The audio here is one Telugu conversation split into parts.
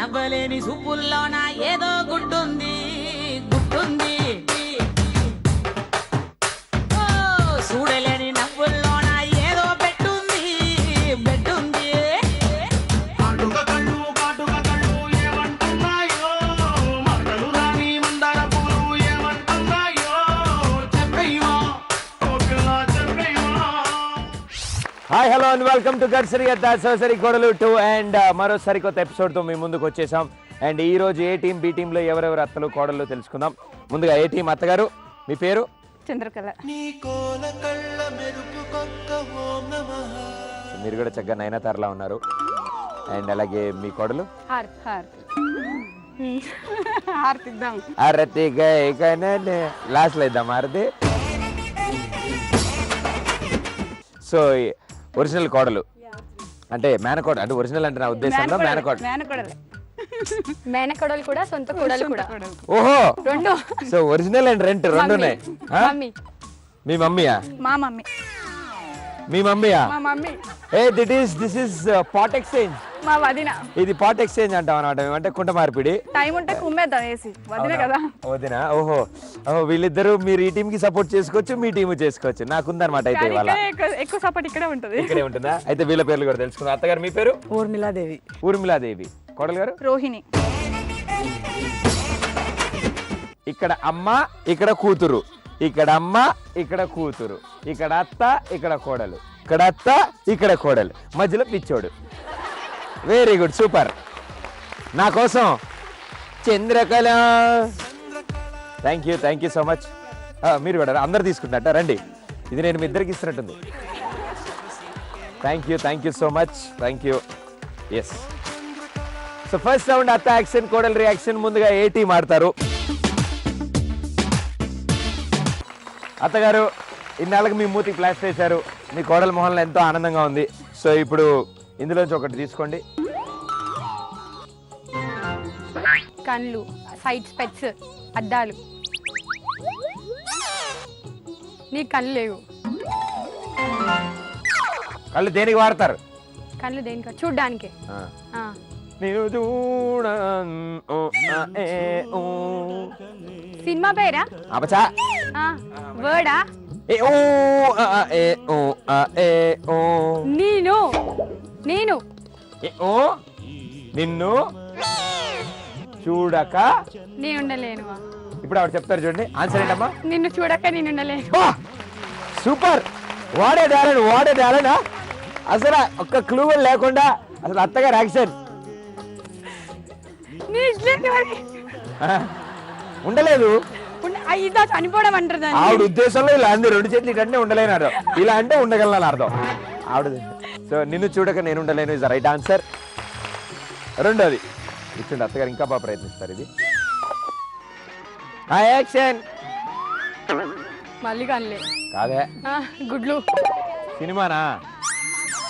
నవ్వలేని సూపుల్లోన ఏదో గుడ్డుంది గుడ్డుంది చూడలేని నవ్వుల్లోన ఏదో బెట్టుంది బెట్టుంది కాటుక కళ్ళు ఏమంటున్నాయో మరకలు రాని మందార పూలు ఏమంటున్నాయో చెప్పయ్యో ఓ పిల్ల చెప్పయ్యో. Hi hello and welcome to గడ్సరి అద్దా సోసరి కోడలు 2 అండ్ మరో సరికొత్త ఎపిసోడ్తో మీ ముందుకు వచ్చేసాం. అండ్ ఈ రోజు ఏ టీం బి టీంలో ఎవరెవరు అత్తలు కోడలు తెలుసుకుందాం. ముందుగా ఏ టీం అత్తగారు, మీ పేరు? చంద్రకళ. మీరు కూడా చక్కగా నయనతారలా ఉన్నారు. అండ్ అలాగే మీ కోడలు ఆరతి లాస్ట్ లో ఇద్దాం ఆరతి. సో ఒరిజినల్ కోడలు అంటే మేనకోడ, అంటే ఒరిజినల్ అంటే నా ఉద్దేశంలో మేనకోడ. మేనకోడలు కూడా సొంత కోడలు కూడా. ఓహో, రెండు. సో ఒరిజినల్ అండ్ రెంట్ రెండు ఉన్నాయి. మీ మమ్మీయా? మా మమ్మీ. మీ మమ్మీయా? మా mummy. A this is pot exchange. మా వదిన. ఇది పాట్ ఎక్స్చేంజ్ అంటాం అన్నమాట, అంటే కుంట మార్పిడి. టైం ఉంటే కుమ్మేద్దాం వేసి. వదిన కదా. వదినా. ఓహో ఓహో, వీళ్ళిద్దరు మీరు ఈ టీం కి సపోర్ట్ చేసుకోవచ్చు, మీ టీం చేసుకోవచ్చు. నాకుందనమాట. అయితే ఇవాళ ఎక్కువ సపోర్ట్ ఇక్కడే ఉంటది. ఇక్కడే ఉంటుందా? అయితే వీళ్ళ పేర్లు కూడా తెలుసుకుందాం. అత్తగారు మీ పేరు? ఊర్మిళాదేవి. ఊర్మిళాదేవి. కోడలు గారు? రోహిణి. ఇక్కడ అమ్మ, ఇక్కడ కూతురు. ఇక్కడ అమ్మ, ఇక్కడ కూతురు. ఇక్కడ అత్త, ఇక్కడ కోడలు. ఇక్కడ అత్త, ఇక్కడ కోడలు, మధ్యలో పిచ్చోడు. Very good, super. నా కోసం Chandrakala. Thank you so much. మీరు కూడా అందరు తీసుకుంటారట, రండి. ఇది నేను మీ ఇద్దరికి ఇస్తున్నట్టుంది. Thank you so much. Thank you. Yes. So first round అత్త యాక్షన్, కోడలు రియాక్షన్. ముందుగా ఏ టీం ఆడతారు? అత్తగారు, ఇన్నాళ్ళకి మీ మూతికి ప్లాస్టర్ వేశారు. మీ కోడల మొహంలో ఎంతో ఆనందంగా ఉంది. సో ఇప్పుడు ఇందులోంచి ఒకటి తీసుకోండి. కళ్ళు, సైడ్ స్పెట్స్, అద్దాలు. నీ కళ్ళు లేవు. కళ్ళు దేనికి వాడతారు? కళ్ళు దేనికి? చూడ్డానికి. నేను చూడ సినిమా పేరా? అబచా. వర్డా? నేను నిన్ను చూడక నేను ఉండలేను. ఇప్పుడు ఆవిడ చెప్తారు చూడండి. ఆన్సర్ ఏంటమ్మా? నిన్ను చూడక నేను ఉండలేను. సూపర్. వాడే టాలెంట్. అసలు ఒక్క క్లూ లేకుండా అసలు అత్తగారు యాక్షన్. ఉండలేదు. ఇదా చనిపోవడం అంటారు దాన్ని. ఆవిడ ఉద్దేశంలో ఇలా అంది, రెండు చేతులు ఇటంటే ఉండలేని అర్థం, ఇలా అంటే ఉండగలను అర్థం ఆవిడ. సో నిన్ను చూడక నేను ఉండలేను ఇస్ ద రైట్ ఆన్సర్. రెండోది ఇచ్చండి, అత్తగారు ఇంకా బాగా ప్రయత్నిస్తారు. ఇది యాక్షన్. మళ్ళీ కనలే. కాదే, గుడ్లు. సినిమానా?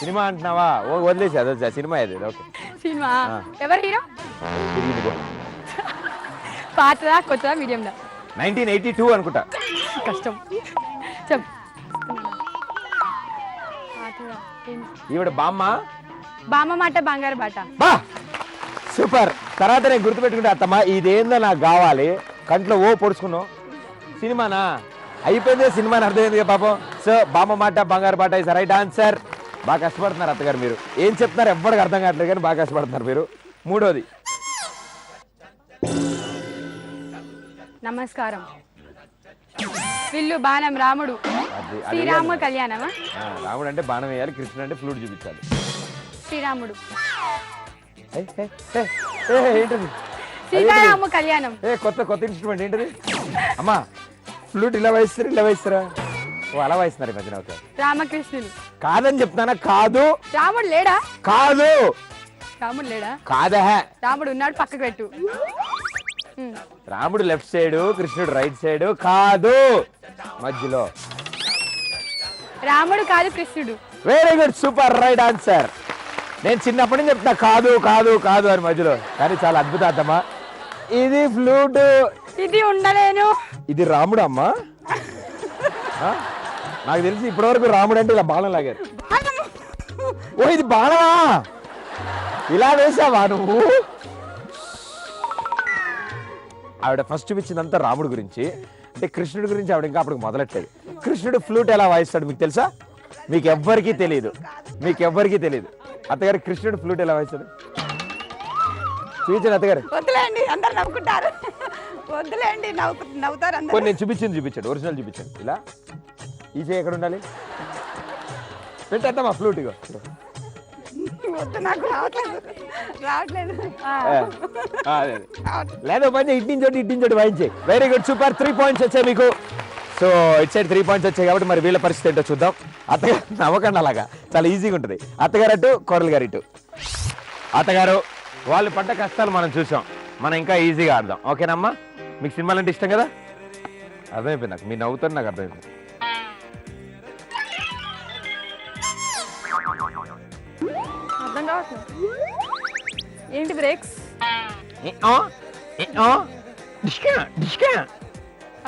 సినిమా అంటున్నావా? ఓ వదిలేసి అదొచ్చా సినిమా ఇది. Okay, cinema. ఎవరు హీరో? పాతదా కొత్తదా మీడియందా? 1982 అనుకుంటా. కష్టం. చెప్. ఈవిడ బామ్మ. బామ్మ మాట బంగారు బాట. బా సూపర్. తర్వాత నేను గుర్తుపెట్టుకుంటే అత్తమ్మ ఇదేందో నాకు కావాలి. కంట్లో ఓ పొడుచుకున్నావు. సినిమానా? అయిపోయిందే సినిమాని అర్థమైంది పాపం. సో బామ్మ మాట బంగారు బాట ఇస్ రైట్ ఆన్సర్. బాగా కష్టపడుతున్నారు అత్తగారు. మీరు ఏం చెప్తున్నారు ఎవ్వడికి అర్థం కావట్లేదు, కానీ బాగా కష్టపడుతున్నారు మీరు. మూడోది నమస్కారం. విల్లు బాణం రాముడు. శ్రీరామ కళ్యాణమా? రాముడు అంటే బాణం వేయాలి, కృష్ణుడు అంటే ఫ్లూట్ చూపించాలి. శ్రీరాముడు. ఏంటది? సీతారామ కళ్యాణం. కొత్త ఇన్స్ట్రుమెంట్ ఏంటది? అమ్మా, ఫ్లూట్ ఇలా వాయిస్తారా? ఓ అలా వాయిస్తున్నారు ఈ మధ్యన. ఓకే, రామకృష్ణుడు. కాదని చెప్తానా? కాదు. రాముడు లేడా? కాదు. రాముడు లేడా? కాదా? రాముడు ఉన్నాడు, పక్కకు పెట్టు. రాముడు లెఫ్ట్ సైడ్, కృష్ణుడు రైట్ సైడ్. కాదు, మధ్యలో. రాముడు కాదు, కృష్ణుడు. Very good, super, right answer. నేను చిన్నప్పటి నుంచి చెప్తా కాదు అని మధ్యలో, కానీ చాలా అద్భుతమ్మా. ఇది ఫ్లూట్. ఇది ఉండలేను. ఇది రాముడు అమ్మా. నాకు తెలిసి ఇప్పటివరకు రాముడు అంటే ఇలా బాణం లాగారు. ఓ ఇది బాణమా? ఇలా వేసావా నువ్వు? ఆవిడ ఫస్ట్ చూపించిందంతా రాముడి గురించి, అంటే కృష్ణుడి గురించి ఆవిడ ఇంకా అప్పుడు మొదలెట్టలేదు. కృష్ణుడు ఫ్లూట్ ఎలా వాయిస్తాడు మీకు తెలుసా? మీకు ఎవ్వరికీ తెలియదు. అత్తగారు కృష్ణుడు ఫ్లూట్ ఎలా వాయిస్తాడు చూపించండి అత్తగారు. వద్దులేండి, అందరు నవ్వుకుంటారు. వద్దులేండి, నవ్వుతారు అందరు. కొన్ని నేను చూపించండి, ఒరిజినల్ చూపించండి. ఇలా ఈ చేయి ఎక్కడ ఉండాలి? పెట్టేద్దామా ఫ్లూట్? ఇగో వద్దు, నాకు రావట్లేదు. లేదా పని ఇట్టించోటి వాయించే. Very good, super. 3 పాయింట్స్ వచ్చాయి మీకు. సో ఇట్ సైడ్ 3 పాయింట్స్ వచ్చాయి కాబట్టి మరి వీళ్ళ పరిస్థితి ఏంటో చూద్దాం. అత్తగారు నవ్వకండి, అలాగా చాలా ఈజీగా ఉంటుంది. అత్తగారు అటు, కోడలు గారు ఇటు. అత్తగారు వాళ్ళు పడ్డ కష్టాలు మనం చూసాం, మనం ఇంకా ఈజీగా ఆడదాం. ఓకేనమ్మా? మీకు సినిమాలు అంటే ఇష్టం కదా? అర్థమైపోయింది నాకు, మీరు నవ్వుతారు, నాకు అర్థమైపోయింది. అర్థం కావట్లేదు. ఏంటి బ్రేక్స్?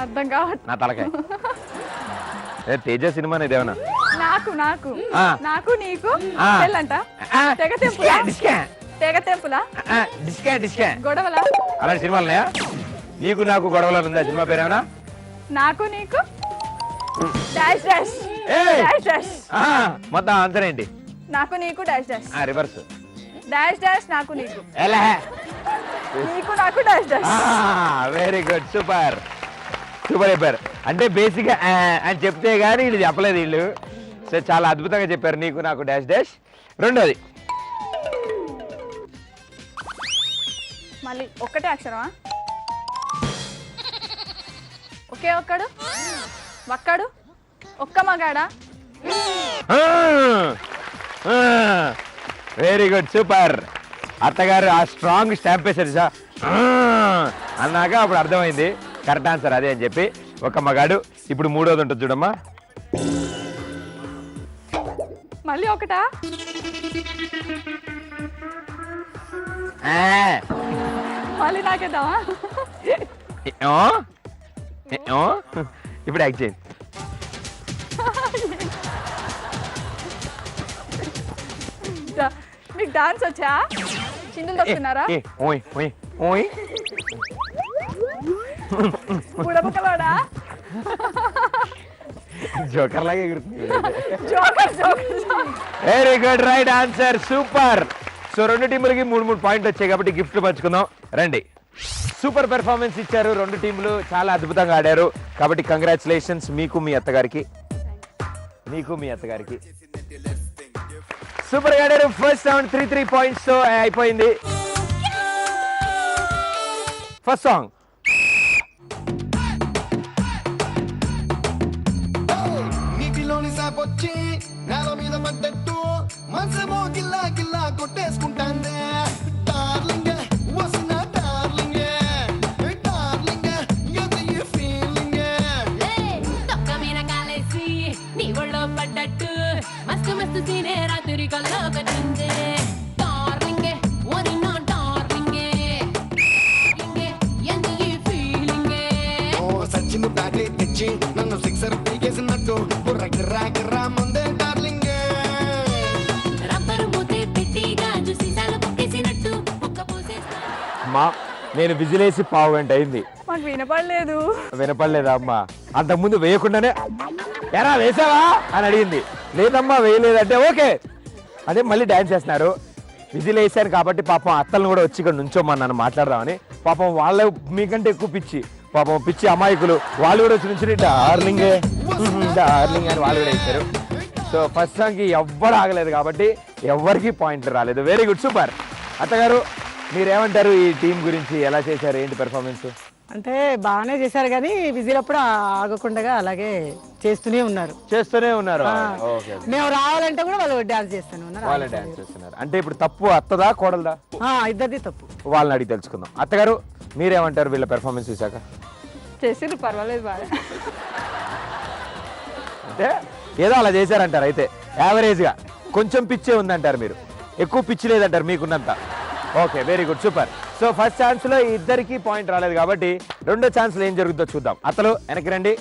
అర్థం కావట్లేదు. నా తలకాయ తేజ సినిమా ఇదేమన్నా? నాకు నీకు పెళ్ళంట, తెగ తెంపులా, గొడవలా? అలాంటి సినిమాలు ఉన్నాయా? నీకు నాకు గొడవలు ఉందా? సినిమా పేరేమన్నా? నాకు నీకు డాష్ డాష్ డాష్ డాష్. మొత్తం ఆన్సర్ ఏంటి? నాకు నీకు dash dash. Reverse dash dash నాకు నీకు, ఎలా? నీకు నాకు dash dash. Very good, super చెప్పారు. అంటే బేసిక్గా అని చెప్తే గానీ వీళ్ళు చెప్పలేదు వీళ్ళు. సో చాలా అద్భుతంగా చెప్పారు. నీకు నాకు డాష్ డాష్. రెండోది మళ్ళీ ఒక్కటే అక్షరమా? ఒకే ఒక్కడు, ఒక్క మగాడా? Very good, super. అత్తగారు ఆ స్ట్రాంగ్ స్టాంప్ వేశారు సార్ అన్నాక అప్పుడు అర్థమైంది కరెక్ట్ ఆన్సర్ అదే అని చెప్పి. ఒక మగాడు. ఇప్పుడు మూడోది ఉంటుంది చూడమ్మా. మళ్ళీ ఒకటా? మళ్ళీ నాకేద్దామా? ఇప్పుడు యాక్ట్ చేయండి. మీకు డాన్స్ వచ్చా? చిందులు తొక్కున్నారా? బుడబుక్కలోడా? జోకర్ లాగే ఎగురుతుంది. Joker. Very good, right answer, super. So 2 టీములకి 3 పాయింట్లు వచ్చాయి కాబట్టి గిఫ్ట్లు పంచుకుందాం రండి. సూపర్ పెర్ఫార్మెన్స్ ఇచ్చారు 2 టీంలు, చాలా అద్భుతంగా ఆడారు. కాబట్టి కంగ్రాచులేషన్స్ మీకు మీ అత్తగారికి. సూపర్ గా ఆడారు. ఫస్ట్ రౌండ్ 3 పాయింట్స్ తో అయిపోయింది. ఫస్ట్ సాంగ్ నీటిలోని సాపొచ్చి నేల మీద పడ్డట్టు మనసేమో గిల్లా గిల్లా కొట్టేసుకుంటాందే. డార్లింగ్ వస్తున్న డార్లింగ్, డార్లింగ్ ఎంత ఈ ఫీలింగ్. తొక్క మీద కాలేసి నీ ఒళ్ళో పడ్డట్టు మస్తు మస్తు సీనే రాత్రి కల్లో పెట్టింది. డార్లింగ్ ఓరి నా డార్లింగ్, ఎంత ఈ ఫీలింగ్. ఓ సచిన్ బ్యాట్ తెచ్చి నన్ను సిక్సర్ పీకేసినట్టు బుర్ర గిర్రా గిర్రా ముందే డార్లింగ్. రబ్బరు మూతే పెట్టి గాజు సీసాలు పొక్కేసినట్టు ఒక్క పోసేస్తా. మా నేను విజిలేసి పావు గంట అయింది. మాకు వినపడలేదా అమ్మా? అంతకుముందు వేయకుండానే ఎరా వేసావా అని అడిగింది. లేదమ్మా వేయలేదంటే ఓకే. అదే మళ్ళీ డాన్స్ చేస్తున్నారు. విజిల్ వేసాను కాబట్టి పాపం అత్తలను కూడా వచ్చి ఇక్కడ నుంచోమన్నాను మాట్లాడదామని. పాపం వాళ్ళ మీకంటే ఎక్కువ పాపం పిచ్చి అమాయకులు వాళ్ళు కూడా వచ్చి నుంచి డార్లింగ్ అని వాళ్ళు కూడా వేశారు. సో ఫస్ట్ సాంగ్కి ఎవ్వరు ఆగలేదు కాబట్టి ఎవ్వరికి పాయింట్లు రాలేదు. Very good, super. అత్తగారు మీరేమంటారు ఈ టీం గురించి? ఎలా చేశారు, ఏంటి పెర్ఫార్మెన్స్? అంటే బాగానే చేశారు కానీ విజిలప్పుడు ఆగకుండా అలాగే చేస్తూనే ఉన్నారు. ఓకే. మేము రావాలంటే కూడా వాళ్ళు డాన్స్ చేస్తూనే ఉన్నారు. వాళ్ళే డాన్స్ చేస్తున్నారు. అంటే ఇప్పుడు తప్పు అత్తదా కోడలదా? ఇద్దరిది తప్పు. వాళ్ళని అడిగి తెలుసుకుందాం. అత్తగారు మీరేమంటారు వీళ్ళ పెర్ఫార్మెన్స్ చూసాక? చేసి పర్వాలేదు బాగా. అంటే ఏదో అలా చేశారంటారు. అయితే యావరేజ్గా కొంచెం పిచ్చే ఉందంటారు మీరు, ఎక్కువ పిచ్చి లేదంటారు మీకున్నంత. Okay, very good, super. So first ఛాన్స్లో ఇద్దరికి పాయింట్ రాలేదు కాబట్టి రెండో ఛాన్స్లో ఏం జరుగుతుందో చూద్దాం. అత్తలు వెనక్కి రండి.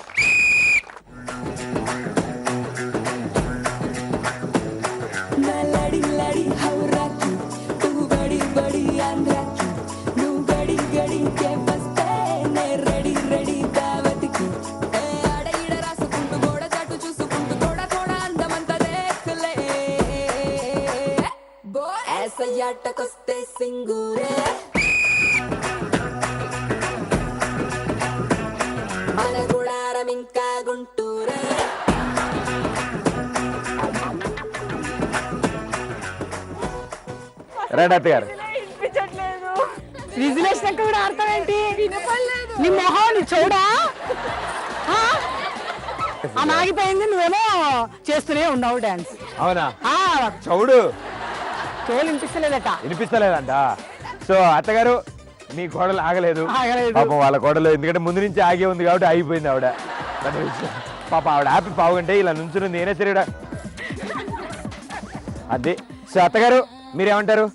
రండి అత్తగారు. వినిపించట్లేదు. విజిల్ వేసినాక కూడా ఆడతావేంటి? నీ మొహం నీ చూడా అని ఆగిపోయింది, నువ్వేమో చేస్తూనే ఉన్నావు డాన్స్. అవునా? చౌడు చెవులు వినిపిస్తలేదట. వినిపిస్తలేదంట. సో అత్తగారు మీ కోడలు ఆగలేదు. ఆగలేదు. పాపం వాళ్ళ కోడలు ఎందుకంటే ముందు నుంచి ఆగే ఉంది కాబట్టి ఆగిపోయింది ఆవిడ. పాప ఆవిడ హ్యాపీ పావుగంటే ఇలా నుంచుని నేనే తిరిగా అదే. సో అత్తగారు మీరేమంటారు?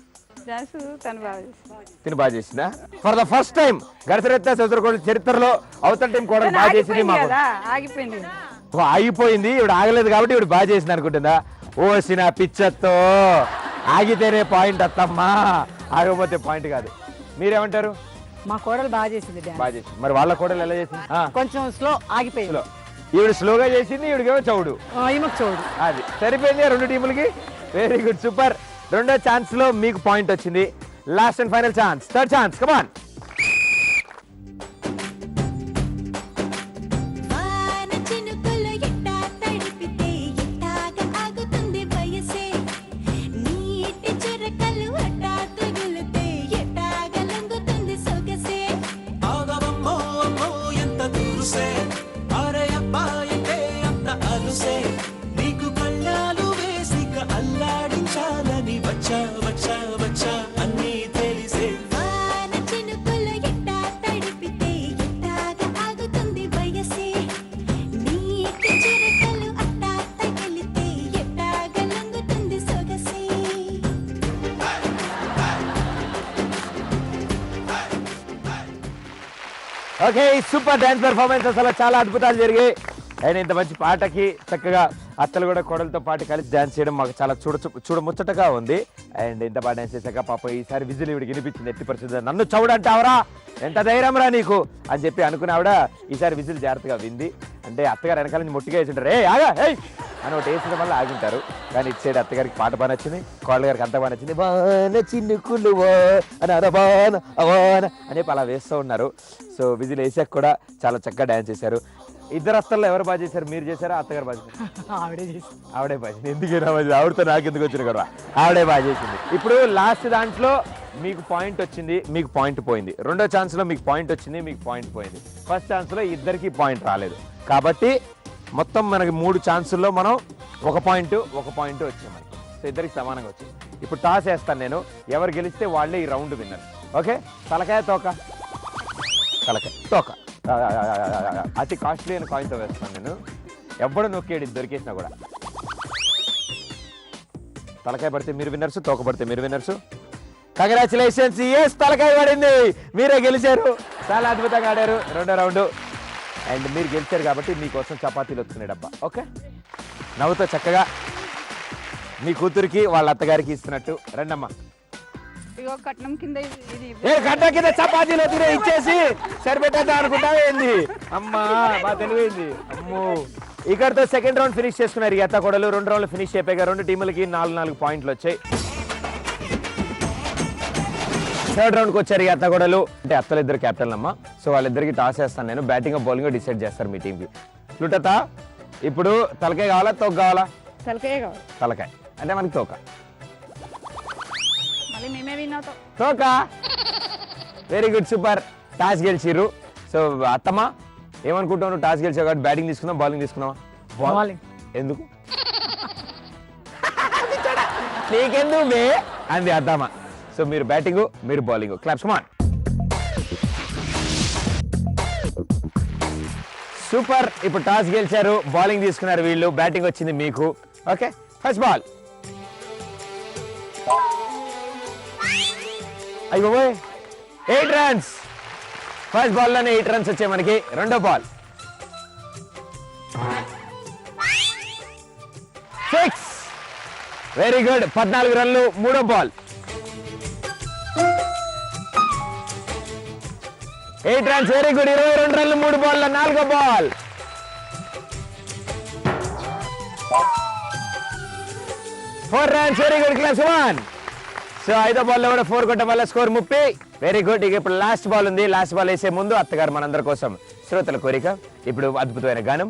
డాన్స్ తను బాగా చేస్తుంది. తిని బాగా చేసిందా? ఫర్ ద ఫస్ట్ టైం గడసరెత్త సోదరు కోడలు చరిత్రలో అవతల టైం కోడలు బాగా చేసింది. మాకు ఆగిపోయింది. ఆగిపోయింది, ఇవిడ ఆగలేదు కాబట్టి ఇవిడ బాగా చేసింది అనుకుంటుందా? ఓసిన పిచ్చతో ఆగితేనే పాయింట్ అత్తమ్మా, ఆగకపోతే పాయింట్ కాదు. మీరేమంటారు? మా కోడలు బాగా చేసింది డాన్స్. బాగా చేసింది. మరి వాళ్ళ కోడలు ఎలా చేసింది? కొంచెం స్లో ఆగిపోయింది. స్లో. ఈవిడ స్లోగా చేసింది, ఈవిడకేమో చౌడు. ఈమెకు చూడు. అది సరిపోయింది రెండు టీములకి. Very good, super. రెండో ఛాన్స్ లో మీకు పాయింట్ వచ్చింది. Last and final chance, third chance, come on. వాన చినుకులు ఎట్టా తడిపితే ఎట్టాగా ఆగుతుంది వయసే, నీటి చురకలు అట్టా తగులుతే ఎట్టాగా లొంగుతుంది సొగసే. ఆగవమ్మో అమ్మో ఎంత దూరుసే, అరే అబ్బాయితే అంత అలుసే, నీకు కళ్ళాలు వేసిక అల్లాడించాలని వచ్చా వచ్చా వచ్చా అన్నీ తెలిసే. వాన చినుకులు ఎట్టా తడిపితే ఎట్టాగా ఆగుతుంది వయసే, నీటి చురకలు అట్టా తగిలితే ఎట్టాగా లొంగుతుంది సొగసే. Okay, super dance performance. అసలు చాలా అద్భుతాలు జరిగాయి. అండ్ ఇంత మంచి పాటకి చక్కగా అత్తలు కూడా కోడలతో పాటు కలిసి డాన్స్ చేయడం మాకు చాలా చూడముచ్చటగా ఉంది. అండ్ ఇంత బాగా డాన్స్ చేశాక పాప ఈసారి విజిల్ ఇవిడికి వినిపించింది. ఎట్టి పరిస్థితి నన్ను చౌడంటావరా, ఎంత ధైర్యం రా నీకు అని చెప్పి అనుకుని ఆవిడ ఈసారి విజిల్ జాగ్రత్తగా వింది. అంటే అత్తగారు వెనకాల నుంచి ముట్టిగా వేసింటారు, ఏ ఆగా ఏయ్ అని ఒకటి వేసిన వల్ల ఆగుంటారు. కానీ ఇటు సైడ్ అత్తగారికి పాట బాగా నచ్చింది, కోడల గారికి అంత బాగా నచ్చింది. బాన చిన్నుకులు అని అరబాన అవాన అని చెప్పి అలా వేస్తూ ఉన్నారు. సో విజిల్ వేసాక కూడా చాలా చక్కగా డాన్స్ చేశారు. ఇద్దరు అత్తల్లో ఎవరు బాగా చేశారు? మీరు చేశారా, అత్తగారు బాగా చేశారు? ఆవిడే చేసింది. ఆవిడే బాగా చేసింది. ఎందుకైనా ఆవిడతో నాకు ఎందుకు వచ్చిన కదా, ఆవిడే బాగా చేసింది. ఇప్పుడు లాస్ట్ దాంట్లో మీకు పాయింట్ వచ్చింది, మీకు పాయింట్ పోయింది. రెండో ఛాన్స్ లో మీకు పాయింట్ వచ్చింది, మీకు పాయింట్ పోయింది. ఫస్ట్ ఛాన్స్ లో ఇద్దరికి పాయింట్ రాలేదు. కాబట్టి మొత్తం మనకి 3 ఛాన్సుల్లో మనం ఒక పాయింట్ వచ్చింది మనకి. సో ఇద్దరికి సమానంగా వచ్చింది. ఇప్పుడు టాస్ వేస్తాను నేను, ఎవరు గెలిస్తే వాళ్ళే ఈ రౌండ్ విన్నర్. ఓకే, తలకాయ తోక? తలకాయ తోక. అతి కాస్ట్లీ అయిన కాయిన్తో వేస్తాను నేను. ఎవ్వడు నొక్కేడు దొరికేసినా కూడా. తలకాయ పడితే మీరు విన్నర్సు, తోక పడితే మీరు విన్నర్సు. కంగ్రాచులేషన్స్, ఎస్ తలకాయ పడింది, మీరే గెలిచారు. చాలా అద్భుతంగా ఆడారు రెండో రౌండ్. అండ్ మీరు గెలిచారు కాబట్టి మీకోసం చపాతీలు వస్తున్నాయి డబ్బా. ఓకే, నవ్వుతో చక్కగా మీ కూతురికి వాళ్ళ అత్తగారికి ఇస్తున్నట్టు. రండమ్మా. ఇగో కట్నం కింద ఇది ఏ గడ్డ కింద చపాతీలు వద్దురే ఇచ్చేసి సరిపెట్టేద్దాం అనుకుంటావే ఏంది? అమ్మా బాగా తెలివైంది. అమ్మో, ఇక్కడతో సెకండ్ రౌండ్ ఫినిష్ చేసుకున్నారు ఈ అత్త కోడలు. 2 రౌండ్లు ఫినిష్ అయిపోయాక 2 టీములకి 4 పాయింట్లు వచ్చాయి. థర్డ్ రౌండ్కి వచ్చారు ఈ అత్త కోడలు. అంటే అత్తలు ఇద్దరు క్యాప్టెన్ అమ్మా. సో వాళ్ళిద్దరికి టాస్ చేస్తాను నేను. బ్యాటింగ్ బౌలింగ్ డిసైడ్ చేస్తారు మీ టీంకి. లుటత, ఇప్పుడు తలకాయ కావాలా తోక కావాలా? తలకాయ కావాలి. తలకాయ అంటే మనకి తోక. మళ్ళీ మేమే విన్నాతో తోక. Very good, super. టాస్ గెలిచిర్రు. సో అత్తమ్మ ఏమనుకుంటావు? టాస్ గెలిచావు కాబట్టి బ్యాటింగ్ తీసుకుందాం, బౌలింగ్ తీసుకుందామా? బౌలింగ్. ఎందుకు? నీకెందుకు బే అంది అత్తమ్మ. సో మీరు బ్యాటింగ్, మీరు bowling. Claps, come on. Super. ఇప్పుడు టాస్ గెలిచారు, బౌలింగ్ తీసుకున్నారు వీళ్ళు, బ్యాటింగ్ వచ్చింది మీకు. Okay, first ball. అయ్యో 8 రన్స్. ఫస్ట్ బాల్ లోనే 8 రన్స్ వచ్చాయి మనకి. రెండో బాల్ 6. Very good, 14 రన్లు. మూడో బాల్ 8 రన్స్. Very good, 22 రన్లు 3 బాల్లో. నాలుగో ball 4 runs. Very good, class 1. So ఐదో బాల్లో కూడా 4 కొట్ట వల్ల స్కోర్ 30. Very good. ఇక ఇప్పుడు లాస్ట్ బాల్ ఉంది. లాస్ట్ బాల్ వేసే ముందు అత్తగారు మనందరి కోసం శ్రోతల కోరిక. ఇప్పుడు అద్భుతమైన గానం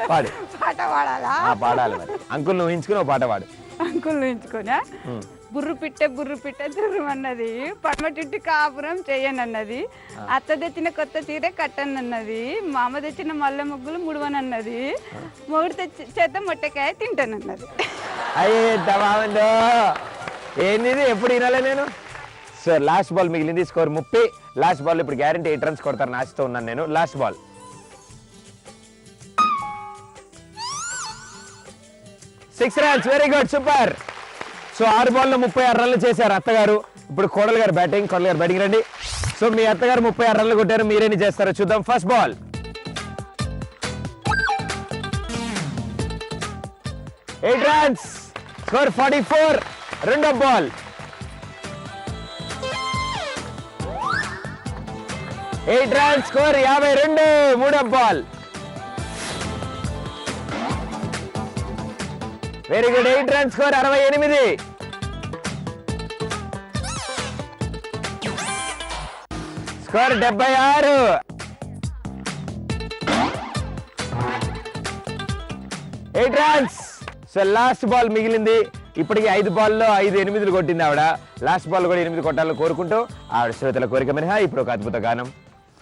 పాడు. పాట పాడాలా? పాడాలి మరి. అంకుల్ నువ్వు ఊహించుకుని ఒక పాట పాడు. అంకుల్ ఉంచుకున్నా బుర్రు పిట్ట దుర్రమన్నది పడమటింటి కాపురం చేయనన్నది అత్త తెచ్చిన కొత్త చీర కట్టనన్నది మామ తెచ్చిన మల్లె ముగ్గులు ముడవనన్నది మొగుడు చేత మొట్టకాయ తింటానన్నది. అయ్యే బాగుందో ఏంది ఇది? ఎప్పుడు వినాలే నేను. సో లాస్ట్ బాల్ మిగిలింది, స్కోర్ 30. లాస్ట్ బాల్ ఇప్పుడు గ్యారంటీ 8 రన్స్ కొడతారు ఆశతో ఉన్నాను నేను. Last ball 6 runs. Very good, super. So 6 బాల్లో 36 రన్లు చేశారు అత్తగారు. ఇప్పుడు కోడలు గారు బ్యాటింగ్. కోడలు గారు బ్యాటింగ్ రండి. సో మీ అత్తగారు 36 రన్లు కొట్టారు, మీరేని చేస్తారో చూద్దాం. First ball 8 runs, score 44. రెండో బాల్ 8 రన్స్, స్కోర్ 52. మూడో ball very good, 8 runs, score 68. Score 76. 8 runs. So last ball మిగిలింది. ఇప్పటికి 5 బాల్లో 5 8 కొట్టింది ఆవిడ. లాస్ట్ బాల్ కూడా 8 కొట్టాలని కోరుకుంటూ ఆవిడ శ్రోతల కోరిక మినహా ఇప్పుడు ఒక అద్భుత గానం.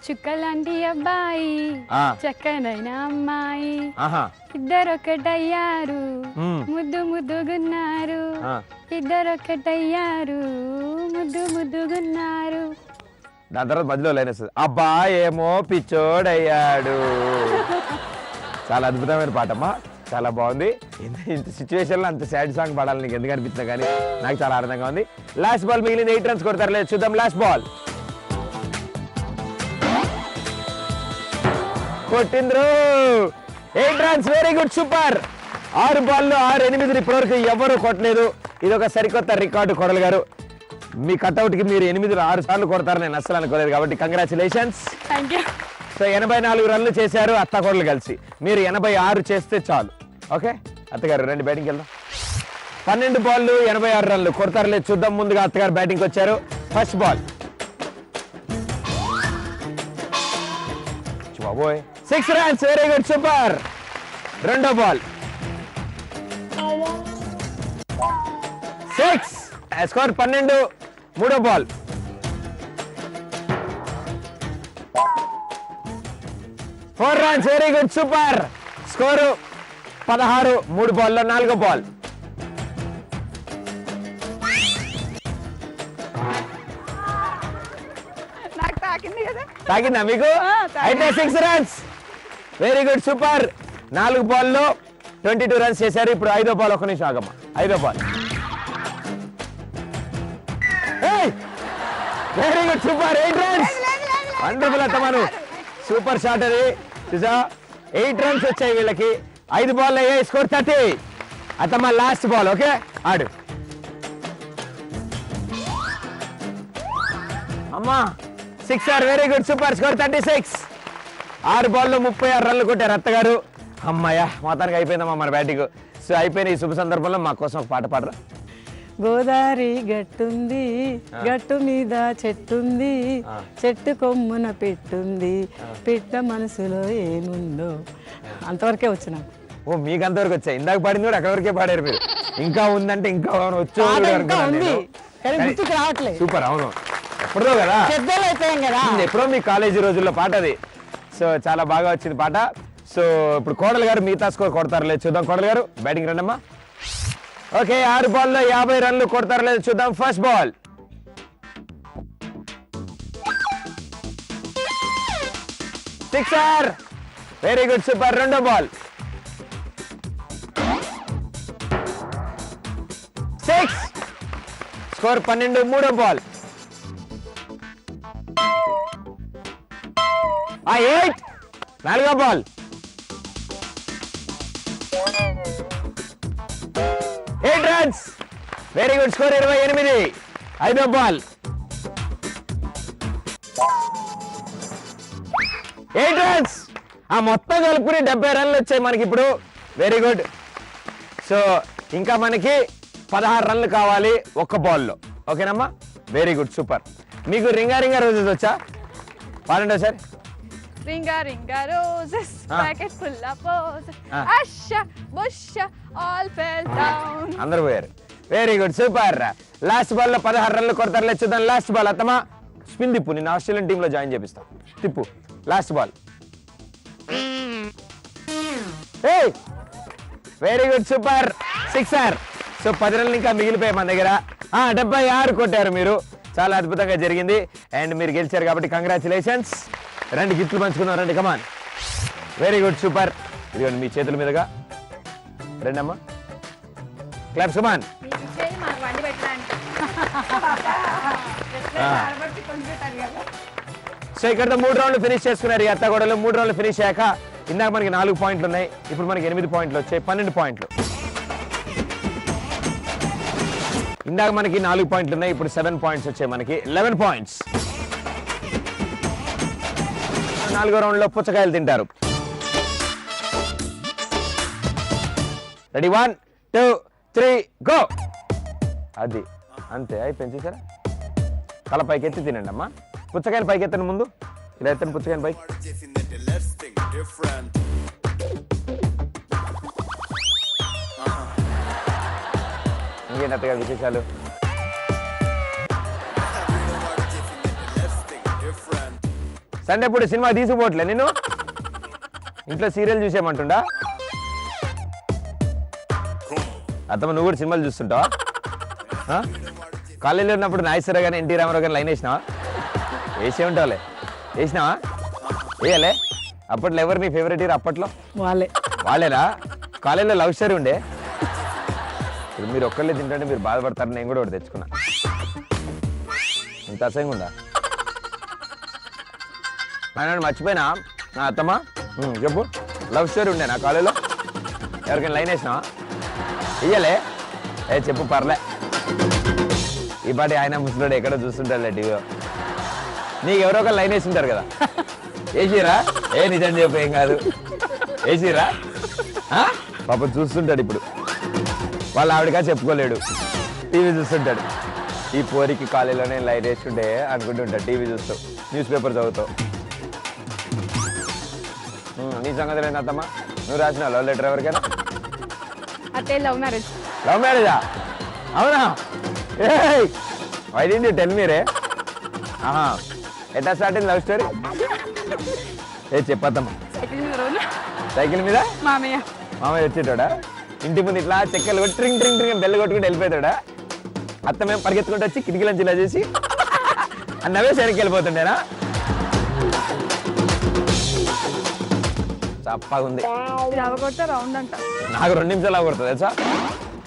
చుక్కలాంటి అబ్బాయి చక్కనైన అమ్మాయి ఇద్దరొక్కటయ్యారు ముద్దు ముద్దుగున్నారు ఇద్దరొక్కటయ్యారు ముద్దు ముద్దుగున్నారు. దాని తర్వాత మధ్యలో లైన్ వస్తుంది, అబ్బా ఏమో పిచ్చోడయ్యాడు. చాలా అద్భుతమైన పాటమ్మా, చాలా బాగుంది. ఇంత సిచ్యువేషన్ లో అంత సాడ్ సాంగ్ పాడాలి నీకు ఎందుకు అనిపించింది కానీ నాకు చాలా ఆనందంగా ఉంది. లాస్ట్ బాల్ మిగిలింది, 8 రన్స్ కొడతారు లేదు చూద్దాం. లాస్ట్ బాల్ కొట్టింద్రు, 8 రన్స్. Very good, super. 6 బాల్లో 6 8 ఇప్పటివరకు ఎవరు కొట్టలేదు. ఇది ఒక సరికొత్త రికార్డు కోడలు గారు. మీ కట్అవుట్ కి మీరు 8 6 సార్లు కొడతారు నేను అస్సలు అనుకోలేదు, కాబట్టి కంగ్రాచులేషన్స్. సో 84 రన్లు చేశారు అత్త కోడలు కలిసి. మీరు 86 చేస్తే చాలు. ఓకే అత్తగారు రండి బ్యాటింగ్కి వెళ్దాం. 12 బాళ్ళు 86 రన్లు కొడతారు లేదు చూద్దాం. ముందుగా అత్తగారు బ్యాటింగ్కి వచ్చారు. First ball 6 runs. Very good, super. రెండో బాల్ 6, స్కోర్ 12. మూడో ball 4 runs. Very good, super. Score 16. 3 బాల్లో 4వ బాల్ నాకు తాకింది కదా. తాకిందా మీకు? అయితే 6 రన్స్. Very good, super. 4 బాల్లో 22 రన్స్ చేశారు. ఇప్పుడు 5వ బాల్. ఒక నిమిషం ఆగమ్మా. 5వ ball very good, super. 8 runs. Wonderful అత్తమాను, సూపర్ షాట్ అది చూసా. 8 రన్స్ వచ్చాయి వీళ్ళకి. 5 బాల్ అయ్యాయి, స్కోర్ 30. అత్తమ్మ లాస్ట్ బాల్. ఓకే ఆడు అమ్మా. 6 వెరీ గుడ్, సూపర్. స్కోర్ 36. 6 బాల్లో 36 రన్లు కొట్టారు అత్తగారు. అమ్మాయ్యా మొత్తానికి అయిపోయిందమ్మా మన బ్యాటింగ్. సో అయిపోయిన ఈ శుభ సందర్భంలో మా కోసం ఒక పాట పాడరా. గోదావరి గట్టుంది, గట్టు మీద చెట్టుంది, చెట్టు కొమ్మున పెట్టుంది, పెట్ట మనసులో ఏముందో. అంతవరకే వచ్చిన. ఓ మీకు అంతవరకు వచ్చాయి. ఇందాక పాడింది కూడా అక్కడ వరకే పాడారు మీరు. ఇంకా ఉందంటే ఇంకా వచ్చు. రావట్లేదు. సూపర్. అవును ఎప్పుడో కదా, ఎప్పుడో మీ కాలేజీ రోజుల్లో పాట అది. సో చాలా బాగా వచ్చింది పాట. సో ఇప్పుడు కోడలు గారు మిగతా స్కోర్ కొడతారు లేదు చూద్దాం. కోడలు గారు బ్యాటింగ్ రండమ్మా. ఓకే 6 బాల్లో 50 రన్లు కొడతారు లేదు చూద్దాం. First ball 6. Very good, super. రెండో బాల్ 6, స్కోర్ 12. మూడో బాల్ 8. నాలుగో ball 8 runs. Very good, score 28. 5వ బాల్ 8 రన్స్. ఆ మొత్తం కలుపుకుని 70 రన్లు వచ్చాయి మనకి ఇప్పుడు. Very good. సో ఇంకా మనకి 16 రన్లు కావాలి ఒక్క బాల్లో. ఓకేనమ్మా, వెరీ గుడ్, సూపర్. మీకు రింగా రింగా రోజెస్ వచ్చా? పాడండి sir. Ring a ring a roses packet full of roses అష బుష ఆల్ ఫెల్ డౌన్. అందరూ పోయారు. Very good super. Last ball లో 16 రన్లు కొడతారు. చూద్దాం లాస్ట్ బాల్. అత్తమా స్పిన్ తిప్పు, నేను ఆస్ట్రేలియన్ టీమ్ లో జాయిన్ చేపిస్తా. తిప్పు last ball. Very good super, sixer. So 10 రన్లు ఇంకా మిగిలిపోయాయి మన దగ్గర. 76 కొట్టారు మీరు, చాలా అద్భుతంగా జరిగింది అండ్ మీరు గెలిచారు కాబట్టి కంగ్రాచులేషన్స్. రండి గిఫ్ట్లు పంచుకుందాం, రండి కమాన్. Very good super. ఇదిగోండి మీ చేతుల మీదుగా రండమ్మా, క్లాప్స్ కమాన్. సో ఇక్కడ 3 రౌండ్లు ఫినిష్ చేసుకున్నారు ఈ అత్తగూడలో. 3 రౌండ్లు ఫినిష్ అయ్యాక ఇందాక మనకి 4 పాయింట్లు ఉన్నాయి, ఇప్పుడు మనకి 8 పాయింట్లు వచ్చాయి, 12 పాయింట్లు. ఇందాక మనకి 4 పాయింట్లు ఉన్నాయి, ఇప్పుడు 7 పాయింట్స్ వచ్చాయి, మనకి 11 పాయింట్స్. 4వ రౌండ్ లో పుచ్చకాయలు తింటారు. Ready 1 2 3 go. అది అంతే అయిపోయింది. చూసారా, తల పైకి ఎత్తి తినండి అమ్మా. పుచ్చకాయలు పైకి ఎత్తండి, ముందు ఇలా ఎత్తండి పుచ్చకాయలు పైకి. ఇంకేంటి అత్తగారు విశేషాలు? సండే పూట సినిమా తీసుకుపోవట్లే నేను, ఇంట్లో సీరియల్ చూసేయమంటుండా? అత్తమ్మ నువ్వు కూడా సినిమాలు చూస్తుంటావా? కాలేజీలో ఉన్నప్పుడు నాగేశ్వరరావు గానీ ఎన్టీ రామారావు గానీ లైన్ వేసినావా? వేసే ఉంటావులే. వేసినావా? వేయలే. అప్పట్లో ఎవరు నీ ఫేవరెట్ హీరో అప్పట్లో? వాళ్ళేనా? కాలేజీలో లవ్ స్టోరీ ఉండే. ఇప్పుడు మీరు ఒక్కళ్ళే తింటుంటే మీరు బాధపడతారు, నేను కూడా ఒకటి తెచ్చుకున్నా. ఇంత అసహ్యంగా ఉందా? ఆయన మర్చిపోయినా నా అత్తమ్మ చెప్పు, లవ్ స్టోరీ ఉండే నా కాలేజీలో? ఎవరికైనా లైన్ వేసినావా? ఇయ్యలే. చెప్పు పర్లే. ఈ పాటి ఆయన ముసలోడు ఎక్కడో చూస్తుంటాడులే టీవీలో. నీకు ఎవరో ఒక లైన్ వేసి ఉంటారు కదా, వేసిరా? నిజం చెప్పు, ఏం కాదు, వేసిరా? పాప చూస్తుంటాడు ఇప్పుడు, వాళ్ళ ఆవిడగా చెప్పుకోలేడు, టీవీ చూస్తుంటాడు. ఈ పోరికి కాలేజీలోనే లైన్ వేస్తుంటే అనుకుంటుంటాడు, టీవీ చూస్తూ న్యూస్ పేపర్ చదువుతావు. నీ సంగతి లేదు అత్తమ్మ, నువ్వు రాసిన లవ్ లెటర్ ఎవరికైనా? Love marriage. లవ్ మ్యారేజా? అవునా? Why did you tell me రే? ఎట్లా స్టార్ట్ అయింది లవ్ స్టోరీ? చెప్పత్తమ్మా. సైకిల్ మీద మామయ్య వచ్చేటోడా? ఇంటి ముందు ఇట్లా చెక్కలు కొట్టి ట్రింగ్ ట్రింగ్ ట్రింగ్ బెల్ల కొట్టుకుంటూ వెళ్ళిపోతాడా? అత్త మేము పరిగెత్తుకుంటూ వచ్చి కిటికీలోంచి ఇలా చేసి అన్నవే సరికి వెళ్ళిపోతుండేనా? చప్పగా ఉంది. రౌండ్ అంట, నాకు 2 నిమిషాలు అవ్వడుతుంది తెలుసా?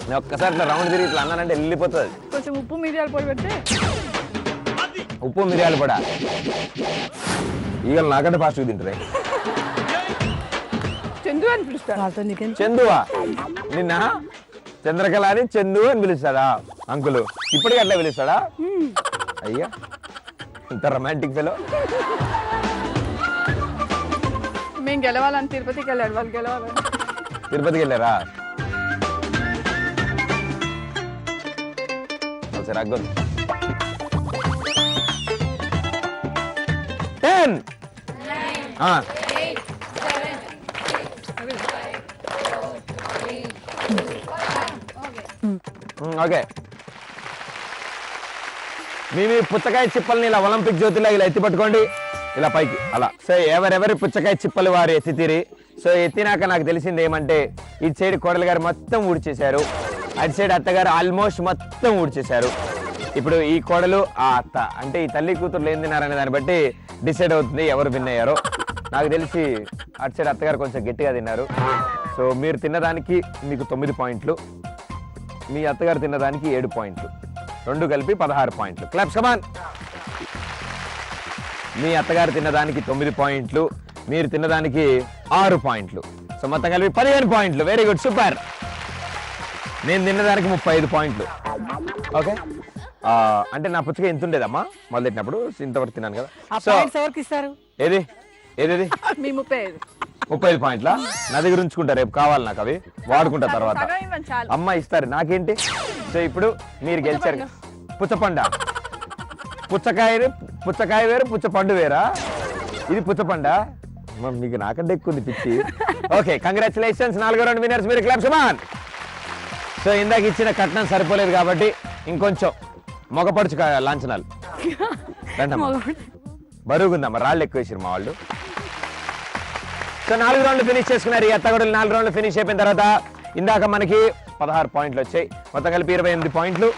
నేను ఒక్కసారి ఇట్లా రౌండ్ తిరిగి ఇట్లా అన్నానంటే వెళ్ళిపోతుంది. కొంచెం ఉప్పు మిరియాల పొడి పెడితే. ఉప్పు మిరియాల పొడి ఈగలు నాకంటే ఫాస్ట్గా తింటారు. చందు అని పిలుస్తారు. చందువా? నిన్న చంద్రకళ అని చందు అని పిలుస్తాడా అంకులు? ఇప్పటికీ అట్లా పిలుస్తాడా? అయ్యా ఇంత రొమాంటిక్ ఫెలో. మేము గెలవాలని తిరుపతికి వెళ్ళాడు, వాళ్ళు గెలవాలని. తిరుపతికి వెళ్ళారా? సరే అగ్గొద్దు. 10 ఓకే. మీ పుచ్చకాయ చిప్పల్ని ఇలా ఒలింపిక్ జ్యోతిలో ఇలా ఎత్తి పట్టుకోండి, ఇలా పైకి అలా. సో ఎవరెవరి పుచ్చకాయ చిప్పలు వారు ఎత్తితీరి. సో ఎత్తినాక నాకు తెలిసింది ఏమంటే, ఇటు సైడ్ కోడలు గారు మొత్తం ఊడ్చేశారు, అటు సైడ్ అత్తగారు ఆల్మోస్ట్ మొత్తం ఊడ్చేశారు. ఇప్పుడు ఈ కోడలు ఆ అత్త అంటే ఈ తల్లి కూతురు ఏం తిన్నారనే దాన్ని బట్టి డిసైడ్ అవుతుంది ఎవరు విన్ అయ్యారో. నాకు తెలిసి అటు సైడ్ అత్తగారు కొంచెం గట్టిగా తిన్నారు. సో మీరు తిన్నదానికి మీకు 9 పాయింట్లు, మీ అత్తగారు తిన్నదానికి 7 పాయింట్లు, 2 కలిపి 16 పాయింట్లు. క్లాప్స్ కమాన్. మీ అత్తగారు తిన్నదానికి 9 పాయింట్లు, మీరు తిన్నదానికి 6 పాయింట్లు. సో మొత్తం కలిపి 15 పాయింట్లు. Very good super. నేను తిన్నదానికి 35 పాయింట్లు. ఓకే, అంటే నా పుచ్చకాయ ఎంత ఉండేదమ్మా మొదలెట్టినప్పుడు? ఇంతవరకు తిన్నాను కదా. సో ఏది ఏది 35 పాయింట్లా? నా దగ్గర ఉంచుకుంటా, రేపు కావాలి నాకు, అవి వాడుకుంటా తర్వాత. అమ్మ ఇస్తారు, నాకేంటి? సో ఇప్పుడు మీరు గెలిచారు. పుచ్చపండ, పుచ్చకాయ వేరు, పుచ్చపండు వేరా? ఇది పుచ్చపండ. మీకు నాకంటే ఎక్కువ ఉంది పిచ్చి. ఓకే కంగ్రాచులేషన్స్, 4వ రౌండ్ విన్నర్స్ మీరు. క్లాప్స్ కమాన్. సో సో ఇందాక ఇచ్చిన కట్నం సరిపోలేదు కాబట్టి ఇంకొంచెం మొగపడుచు లాంఛనాలు రండమ్మా. బరువుగుందమ్మా, రాళ్ళు ఎక్కువ వేసారు మా వాళ్ళు. సో 4 రౌండ్లు ఫినిష్ చేసుకున్నారు. ఈ అత్తగొడలు 4 రౌండ్లు ఫినిష్ అయిపోయిన తర్వాత ఇందాక మనకి 16 పాయింట్లు వచ్చాయి, మొత్తం కలిపి 28 పాయింట్లు.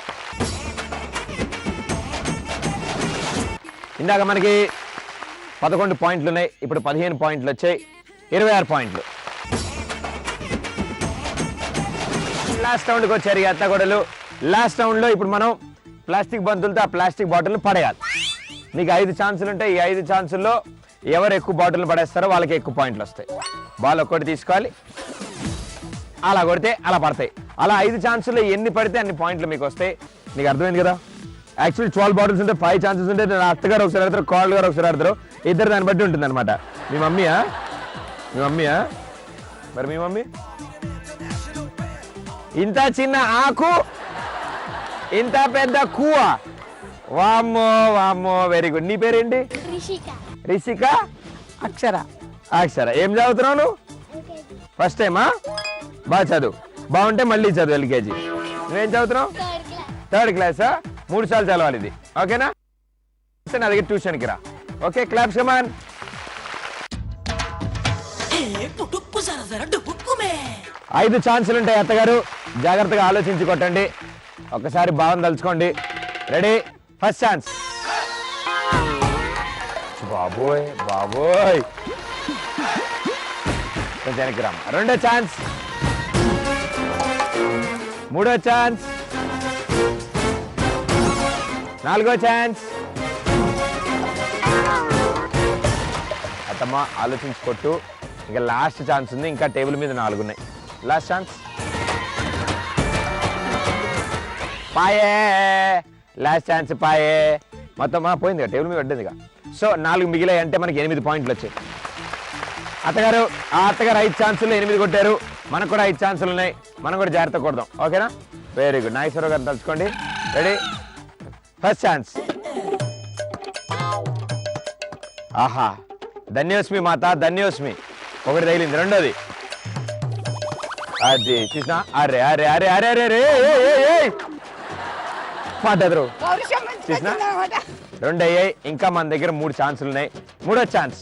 ఇందాక మనకి 11 పాయింట్లు ఉన్నాయి, ఇప్పుడు 15 పాయింట్లు వచ్చాయి, 26 పాయింట్లు. లాస్ట్ రౌండ్కి వచ్చారు ఈ అత్తగొడలు. లాస్ట్ రౌండ్లో ఇప్పుడు మనం ప్లాస్టిక్ బంతులతో ఆ ప్లాస్టిక్ బాటిల్ని పడేయాలి. మీకు 5 ఛాన్సులు ఉంటాయి. ఈ 5 ఛాన్సుల్లో ఎవరు ఎక్కువ బాటిల్ పడేస్తారో వాళ్ళకి ఎక్కువ పాయింట్లు వస్తాయి. బాల్ ఒక్కటి తీసుకోవాలి, అలా కొడితే అలా పడతాయి. అలా 5 ఛాన్సుల్లో ఎన్ని పడితే అన్ని పాయింట్లు మీకు వస్తాయి. నీకు అర్థమైంది కదా? యాక్చువల్లీ 12 బాటిల్స్ ఉంటే 5 ఛాన్సెస్ ఉంటే నా అత్తగారు ఒకసారి ఆడతారు, కోడలు గారు ఒకసారి ఆడతారు, ఇద్దరు దాన్ని బట్టి ఉంటుంది అనమాట. మీ మమ్మీయా? మరి మీ మమ్మీ ఇంత చిన్న ఆకు ఇంత పెద్ద కూవ. వామ్మో వామ్మో, వెరీ గుడ్. నీ పేరేంటి? రిషిక. అక్షర. ఏం చదువుతున్నావు నువ్వు? ఫస్ట్ టైమా? బాగా చదువు, బాగుంటే మళ్ళీ చదువు ఎల్కేజీ. నువ్వేం చదువుతున్నావు? 3rd క్లాసా? 3 సార్లు చదవాలి ఇది, ఓకేనా? నా దగ్గర ట్యూషన్కి రా. ఓకే, క్లాప్స్ కమాన్. 5 ఛాన్సులు ఉంటాయి అత్తగారు, జాగ్రత్తగా ఆలోచించి కొట్టండి. ఒకసారి భావన తలుచుకోండి. రెడీ? First chance. బాబోయ్ బాబోయ్, కొంచెం వెనక్కి రామ. 2వ ఛాన్స్, 3వ ఛాన్స్, 4వ ఛాన్స్. అత్తమ్మ ఆలోచించి కొట్టు. ఇంకా లాస్ట్ ఛాన్స్ ఉంది, ఇంకా టేబుల్ మీద 4 ఉన్నాయి. Last chance. పాయే, లాస్ట్ ఛాన్స్ పాయే. మొత్తం పోయింది, టేబుల్ మీద పడ్డది. సో 4 మిగిలాయి అంటే మనకి 8 పాయింట్లు వచ్చాయి. అత్తగారు 5 ఛాన్సులు 8 కొట్టారు. మనకు కూడా 5 ఛాన్సులు ఉన్నాయి, మనం కూడా జాగ్రత్త కొడదాం, ఓకేనా? Very good. నాగేశ్వరరావు గారిని తలుచుకోండి. రెడీ? First chance. ఆహా, ధన్యోస్మి మాత, ధన్యోస్మి. ఒకటి తగిలింది, 2వది. అది చూసినా? అరే అరే అరే అరే అరే రే పడ్డరు. చూసినా? 2 అయ్యాయి. ఇంకా మన దగ్గర 3 ఛాన్సులు ఉన్నాయి. 3వ ఛాన్స్.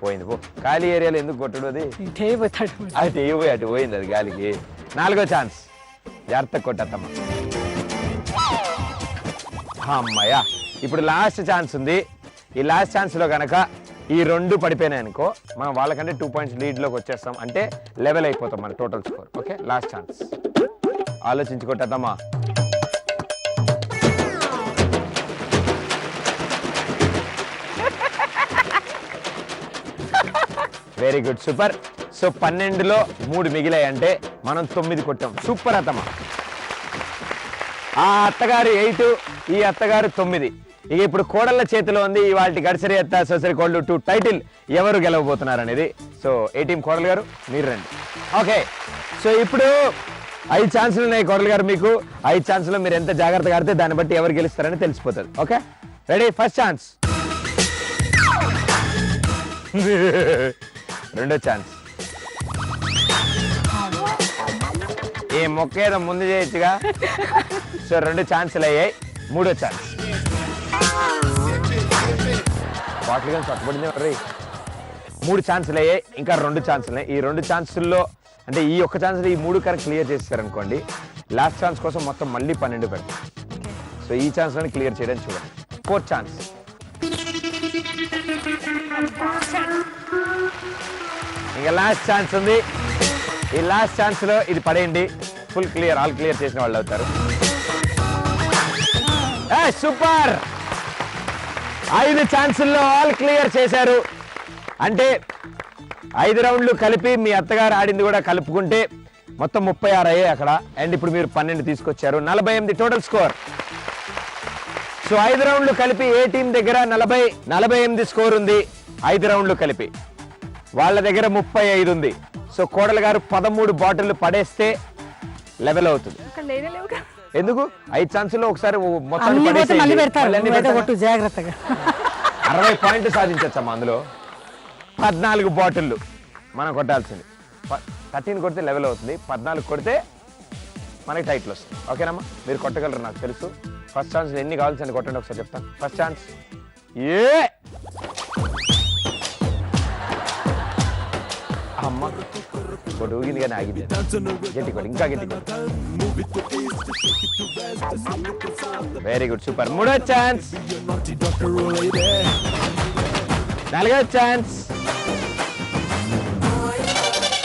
పోయింది. ఖాళీ ఏరియాలో ఎందుకు కొట్టడు? అది పోయి అటు పోయింది, అది గాలికి. 4వ ఛాన్స్. జాగ్రత్త కొట్టమ్మా. అమ్మాయ్యా, ఇప్పుడు లాస్ట్ ఛాన్స్ ఉంది. ఈ లాస్ట్ ఛాన్స్లో కనుక ఈ 2 పడిపోయినాయి అనుకో, మనం వాళ్ళకంటే 2 పాయింట్స్ లీడ్లోకి వచ్చేస్తాం, అంటే లెవెల్ అయిపోతాం మన total score. Okay, last chance. ఆలోచించి కొట్టమ్మా. Very good, super. సో 12లో 3 మిగిలాయి అంటే మనం 9 కొట్టాం. సూపర్ అత్తమ్మ. ఆ అత్తగారు 8, ఈ అత్తగారు 9. ఇక ఇప్పుడు కోడళ్ళ చేతిలో ఉంది ఇవాళ గడిసరి అత్త సొసరి కోడలు 2 టైటిల్ ఎవరు గెలవబోతున్నారు అనేది. సో ఏ టీం కోడలు గారు మీరు రండి. ఓకే, సో ఇప్పుడు 5 ఛాన్సులు ఉన్నాయి కోడలు గారు మీకు. 5 ఛాన్సులో మీరు ఎంత జాగ్రత్తగా ఆడితే దాన్ని బట్టి ఎవరు గెలుస్తారని తెలిసిపోతుంది. Okay, ready? First chance. 2వ ఛాన్స్. ఏ మొక్క ఏదో ముందు చేయొచ్చుగా. సో 2 ఛాన్సులు అయ్యాయి. 3వ ఛాన్స్. బాటిల్ కానీ చట్టబడింది. 3 ఛాన్సులు అయ్యాయి, ఇంకా 2 ఛాన్సులు ఉన్నాయి. ఈ 2 ఛాన్సుల్లో అంటే ఈ ఒక్క ఛాన్స్లో ఈ 3 కరెక్ట్ క్లియర్ చేస్తారనుకోండి, లాస్ట్ ఛాన్స్ కోసం మొత్తం మళ్ళీ 12 పెడతాం. సో ఈ ఛాన్స్లోనే క్లియర్ చేయడానికి చూడండి. 4th chance. ఇంకా లాస్ట్ ఛాన్స్ ఉంది. ఈ లాస్ట్ ఛాన్స్లో ఇది పడేయండి, ఫుల్ క్లియర్, ఆల్ క్లియర్ చేసిన వాళ్ళు అవుతారు. సూపర్, 5 ఛాన్సుల్లో ఆల్ క్లియర్ చేశారు. అంటే 5 రౌండ్లు కలిపి మీ అత్తగారు ఆడింది కూడా కలుపుకుంటే మొత్తం 36 అయ్యాయి అక్కడ. అండ్ ఇప్పుడు మీరు 12 తీసుకొచ్చారు, 48 టోటల్ స్కోర్. సో 5 రౌండ్లు కలిపి ఏ టీం దగ్గర 48 స్కోర్ ఉంది. 5 రౌండ్లు కలిపి వాళ్ళ దగ్గర 35 ఉంది. సో కోడలు గారు 13 బాటిల్ పడేస్తే లెవెల్ అవుతుంది. ఎందుకు 5 ఛాన్సుల్లో ఒకసారి మొత్తం 60 పాయింట్లు సాధించచ్చమ్మా. అందులో 14 బాటిళ్ళు మనం కొట్టాల్సింది. 13 కొడితే లెవెల్ అవుతుంది, 14 కొడితే మనకి టైటిల్ వస్తుంది. ఓకేనమ్మా, మీరు కొట్టగలరు నాకు తెలుసు. ఫస్ట్ ఛాన్స్ ఎన్ని కావాల్సింది కొట్టండి, ఒకసారి చెప్తాను. ఫస్ట్ ఛాన్స్ అమ్మ కొట్టు ఊగింది కానీ ఆగింది. గట్టి కొట్టు, ఇంకా గట్టి కొట్టు. Very good, super. మూడో ఛాన్స్, నాలుగో ఛాన్స్.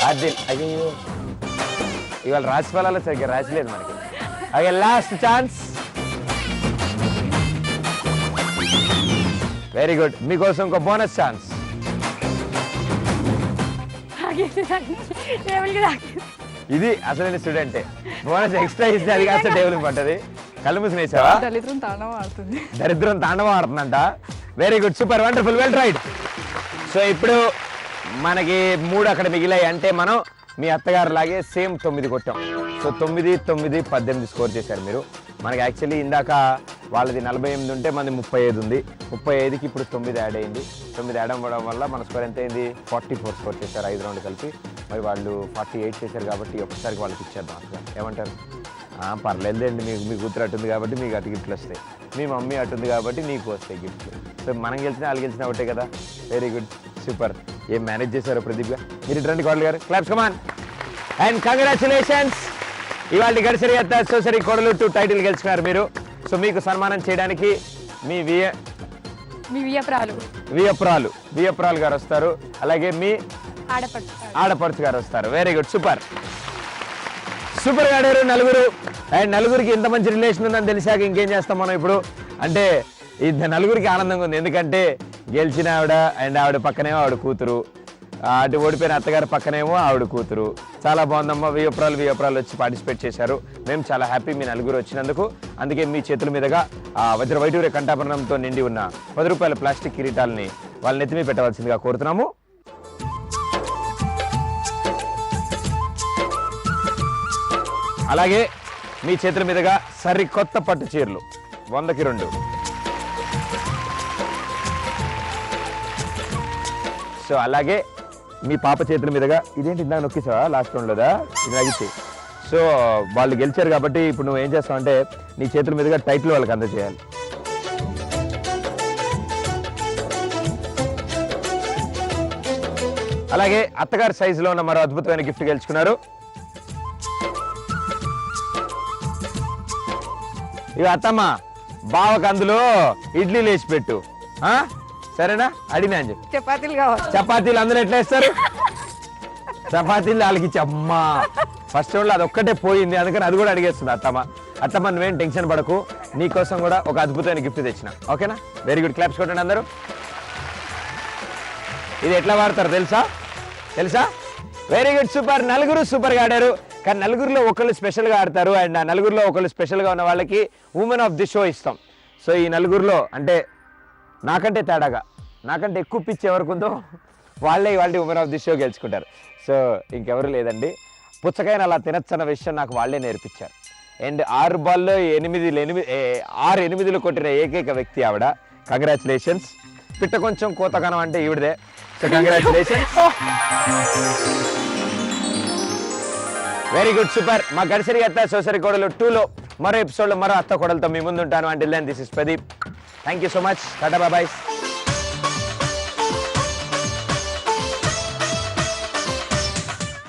అది అయ్యో ఇవాళ రాశి ఫలాలు సరిగ్గా రాసిలేదు మనకి. అయ్యా లాస్ట్ ఛాన్స్. వెరీ గుడ్, మీకోసం ఇంకో బోనస్ ఛాన్స్. ఇది అసలు స్టూడెంటే, బోనస్ ఎక్స్ట్రా ఇస్తే అది కాస్త టేబుల్ పట్టది. కళ్ళు మూసినేసావా? దరిద్రం తాండవం ఆడుతుంది. దరిద్రం తాండవం ఆడుతుందంట. Very good, super, wonderful, well tried. So ఇప్పుడు మనకి 3 అక్కడ మిగిలాయి. అంటే మనం మీ అత్తగారు లాగే సేమ్ 9 కొట్టాం. సో 9, 9, 18 స్కోర్ చేశారు మీరు. మనకి యాక్చువల్లీ ఇందాక వాళ్ళది 48 ఉంటే మనది 35 ఉంది. 35కి ఇప్పుడు 9 యాడ్ అయింది. 9 యాడ్ అవ్వడం వల్ల మన స్కోర్ ఎంత అయింది? 44 స్కోర్ చేశారు 5 రౌండ్ కలిపి. మరి వాళ్ళు 48 చేశారు కాబట్టి ఒక్కసారికి వాళ్ళకి ఇచ్చేద్దాం అసలు. ఏమంటారు? పర్లేదండి, మీ కూతురు అటుంది కాబట్టి మీకు అటు గిఫ్ట్లు వస్తాయి, మీ మమ్మీ అటుంది కాబట్టి నీకు వస్తాయి గిఫ్ట్లు. సో మనం గెలిచినా వాళ్ళు గెలిచినా ఒకటే కదా. Very good, super. ఏం మేనేజ్ చేశారు ప్రదీప్ గారు? మీరు రండి కోడలు గారు, క్లాప్స్ కమాన్ అండ్ కంగ్రాచులేషన్స్. ఇవాళ గడిసరి అత్త సోసరి కోడలు 2 టైటిల్ గెలుచుకున్నారు మీరు. సో మీకు సన్మానం చేయడానికి మీ వియప్రాలు గారు వస్తారు, అలాగే మీ ఆడపడుచు గారు వస్తారు. వెరీ గుడ్, సూపర్ సూపర్ గా ఆడారు నలుగురు. అండ్ నలుగురికి ఇంత మంచి రిలేషన్ ఉందని తెలిసాక ఇంకేం చేస్తాం మనం ఇప్పుడు అంటే, ఇది నలుగురికి ఆనందంగా ఉంది. ఎందుకంటే గెలిచిన ఆవిడ అండ్ ఆవిడ పక్కనేమో ఆవిడ కూతురు, అటు ఓడిపోయిన అత్తగారి పక్కనేమో ఆవిడ కూతురు. చాలా బాగుందమ్మా. వియప్రాలు వచ్చి పార్టిసిపేట్ చేశారు. మేము చాలా హ్యాపీ మీ నలుగురు వచ్చినందుకు. అందుకే మీ చేతుల మీదుగా వజ్ర వైటూర్య కంఠాభరణంతో నిండి ఉన్న 10 రూపాయల ప్లాస్టిక్ కిరీటాలని వాళ్ళ నెత్తిమీ పెట్టవలసిందిగా కోరుతున్నాము. అలాగే మీ చేతుల మీదుగా సరికొత్త పట్టు చీరలు 100కి 2. సో అలాగే మీ పాప చేతుల మీదుగా, ఇదేంటి ఇందాక నొక్కేసావా లాస్ట్ రౌండ్లోదా? ఇది నగిచ్చి. సో వాళ్ళు గెలిచారు కాబట్టి ఇప్పుడు నువ్వు ఏం చేస్తావు అంటే నీ చేతుల మీదుగా టైటిల్ వాళ్ళకి అందజేయాలి. అలాగే అత్తగారి సైజులో ఉన్న మరో అద్భుతమైన గిఫ్ట్ గెలుచుకున్నారు. ఇక అత్తమ్మ బావకు అందులో ఇడ్లీ లేచి పెట్టు, సరేనా? అడిగినా అని చెప్పి. చపాతీలు కావాలి. చపాతీలు అందులో ఎట్లా వేస్తారు? చపాతీలు వాళ్ళకి ఇచ్చి అమ్మా ఫస్ట్ రౌండ్లో అది ఒక్కటే పోయింది, అందుకని అది కూడా అడిగేస్తుంది అత్తమ్మ. అత్తమ్మ నువ్వేం టెన్షన్ పడకు, నీకోసం కూడా ఒక అద్భుతమైన గిఫ్ట్ తెచ్చిన. ఓకేనా? వెరీ గుడ్, క్లాప్స్ కొట్టండి అందరూ. ఇది ఎట్లా వాడతారు తెలుసా? Very good, super. నలుగురు సూపర్గా ఆడారు. కానీ నలుగురిలో ఒకళ్ళు స్పెషల్గా ఆడతారు. అండ్ ఆ నలుగురిలో ఒకళ్ళు స్పెషల్గా ఉన్న వాళ్ళకి ఉమెన్ ఆఫ్ ది షో ఇస్తాం. సో ఈ నలుగురిలో అంటే నాకంటే తేడాగా, నాకంటే ఎక్కువ పిచ్చి ఎవరికి ఉందో వాళ్ళే ఇవాళ ఉమెన్ ఆఫ్ ది షో గెలుచుకుంటారు. సో ఇంకెవరు లేదండి. పుచ్చకాయను అలా తినచ్చన్న విషయం నాకు వాళ్ళే నేర్పించారు. అండ్ 6 బాల్లో 8 కొట్టిన ఏకైక వ్యక్తి ఆవిడ. కంగ్రాచులేషన్స్. పిట్ట కొంచెం కోతకనం అంటే ఈవిడదే. So congratulations. Very good, super. మా గడిసరి అత్త సోసరి కోడలు 2లో మరో ఎపిసోడ్లో మరో అత్త కోడలతో మీ ముందు ఉంటాను. Until then this is Pradeep. Thank you so much. Tata, bye.